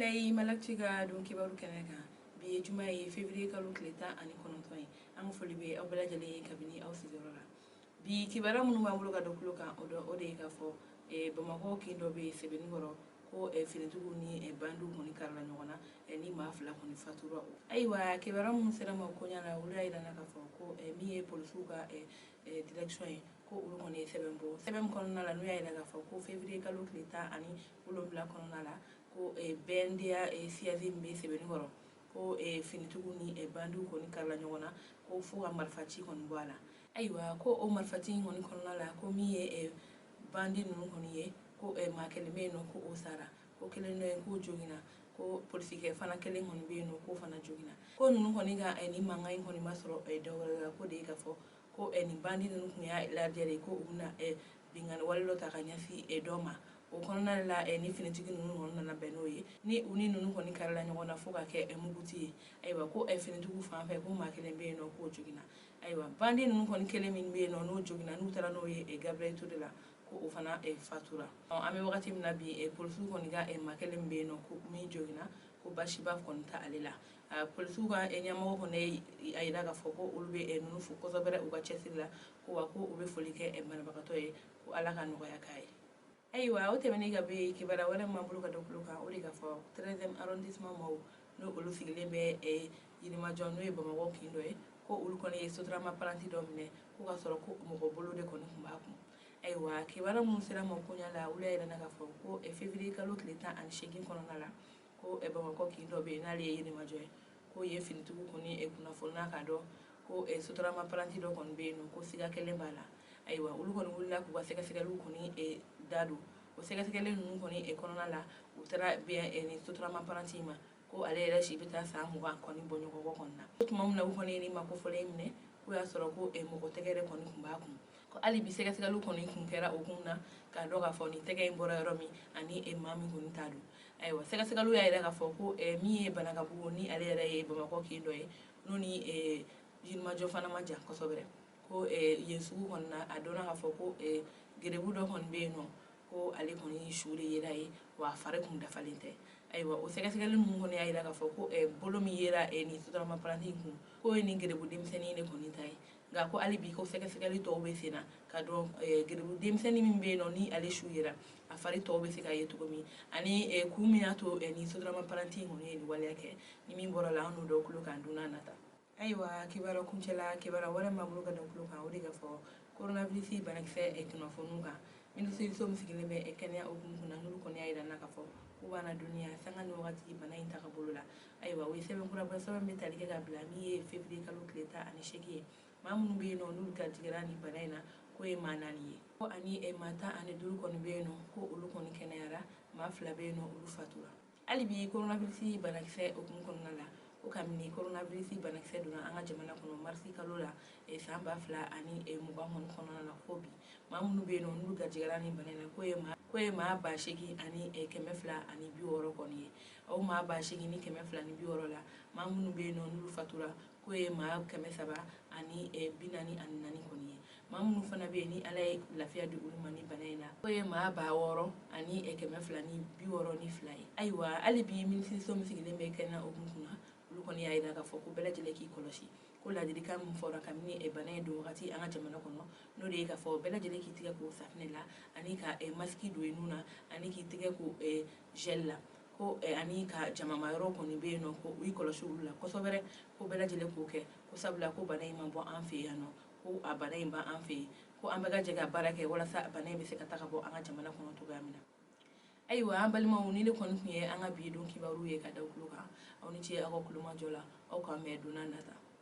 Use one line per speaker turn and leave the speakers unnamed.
tay Maliactu don kibaru keneka bi jumaay février kalu kleta ani konontoy am foli be aw bela jale kabini aw sigorora bi kibara munu ma bulu ka dokluka o de ka fo Bamako kindo be sebeni goro ko finetugu ni bandu moni karla nyona ni ma fla ko ni fatura aywa kibara mun sera ma ko nyana wula ida na ka fo ko mi polsuka direction ko ulu ko ni sebem kono na la no ya ida ka fo ko février kalu kleta ani ulo bla kono na la ko bendia siazi mbe sebeni goro ko finitugu ni bandu ko ni karla nyona ko fu amarfati kon bwala aywa ko o marfati ngoni kono na la ko mi bandi nunu koni ye ko makele meno ko osara ko kele no ko jogina ko politique fana kele ngoni be no ko fana jogina ko nunu koni ga ni manga ngoni masoro dawala ko de ka fo ko ni bandi nunu ko ya la jere ko una bingan wallo ta kanyasi doma o kono na la ni finitigi nunu na benoye ni uni nunu koni karla nyona fo ka ke muguti aywa ko finitigu fa fa ko makele be no ko jogina aywa bandi nunu koni kele min be no jogina nu tara no ye Gabriel to de la ko o fana fatura ame wakati mina bi polisu koni ga makele mbe no ko mi jogina ko bashiba kon ta alela polisu ga nyamo ko ne ayida ga foko ulbe nunu fu ko zabere u ga chesila ko wa ko ube folike manabakato ko ala ka no ya kai aywa o temeni ga be kibara wala mambulu ka dokluka o ga fo 13e arrondissement mo no ulu sigile be yinima jonno Bamako kindo ko ulu koni sotra ma apprenti domine ko ga soro ko mo ko bolo de koni kumbaku aywa kibara mun sera mo kunya la ula ida na ga fo ko février kalu kleta an shegin kono na la ko Bamako kindo be na le yinima joy ko ye finitugu koni kuna fona ka do ko sotra ma apprenti do kon be no ko siga kele bala aywa ulu koni wulla ko sega sega lu koni dadu o sega sega le nunu koni kono na la utara be ni sotra ma apprenti ma ko ale la shi bita sa mu ga koni bonyo ko konna tuma mun na koni ni mako fole mne ko ya soro ko mo ko tegere koni kumbaku ko ali bi sega sega lu koni kun kera o kunna ka do ga fo ni tege mbora romi ani mami koni tadu aywa sega sega lu ya ira ga fo ko mi bana ga bu ni ale ira Bamako kindo noni jinma jo fana manja ko sobere ko yesu konna adona ga fo ko gerebu do kon be no ko ale koni shure yera wa fare kun da falente aywa o sega sega lu mun koni ayira ga fo ko bolo mi yera ni sotra ma apprenti kun ko ni gerebu demseni ne koni tai ga ko ali bi ko sega sega li to be sena ka do gerebu demseni min be no ni ale shu yera a fare to be sega yetu ko mi ani kumina to ni sotra ma apprenti kun ni wala ke ni min boro la no do kulo kan duna nata aywa kibara kunchela kibara wala mabulu ka do kulo kan o de ga fo coronavirus banakse ekino fonuka min so musigile be kenya ogun kuna ngulu koni ayida na ka fo ko bana dunia sanga no wakati bana inta ka bolula aywa we sebe kura ba so me talike ga blami février kalu kleta ani shegi mamun be no nul ka tigirani banaina ko manani ko ani mata ani duru koni be no ko ulu koni kenera ma fla be no ulu fatura alibi coronavirus banakse ogun konna la o kamini coronavirus banakse duna anga jamana kono marsi kalola samba fla ani muba mon kono na fobi mamunu be no nulu ga tigirani banaina ko ma ba shegi ani kemefla ani biworo koni o ma ba shegi ni kemefla ni biworo la mamunu be no nulu fatura ko ma kemesaba ani binani ani nani koni mamunu fana be ni alay lafiya du ulmani banaina ko ma ba woro ani kemefla ni biworo ni flay aywa alibi min si so musigile be kana ogun kuna ulu koni ayida ka fo ko belajele ki kolosi ko la dedika mun fora kamni banay do wakati anga jamana kono no de ka fo belajele ki tiga ko safnela ani ka maski do enuna ani ki tiga ko gel la ko ani ka jamama yoro koni be no ko wi kolosi ulu la ko sobere ko belajele ko ke ko sabla ko banay man bo an fe yano ko abanay ba an fe ko ambaga jega barake wala sa banay be se ka taka bo anga jamana kono to gamina aywa balma woni le kon kuye anga bi don kibaru ye ka dawluka awni ci ako kuluma jola o ka meduna nata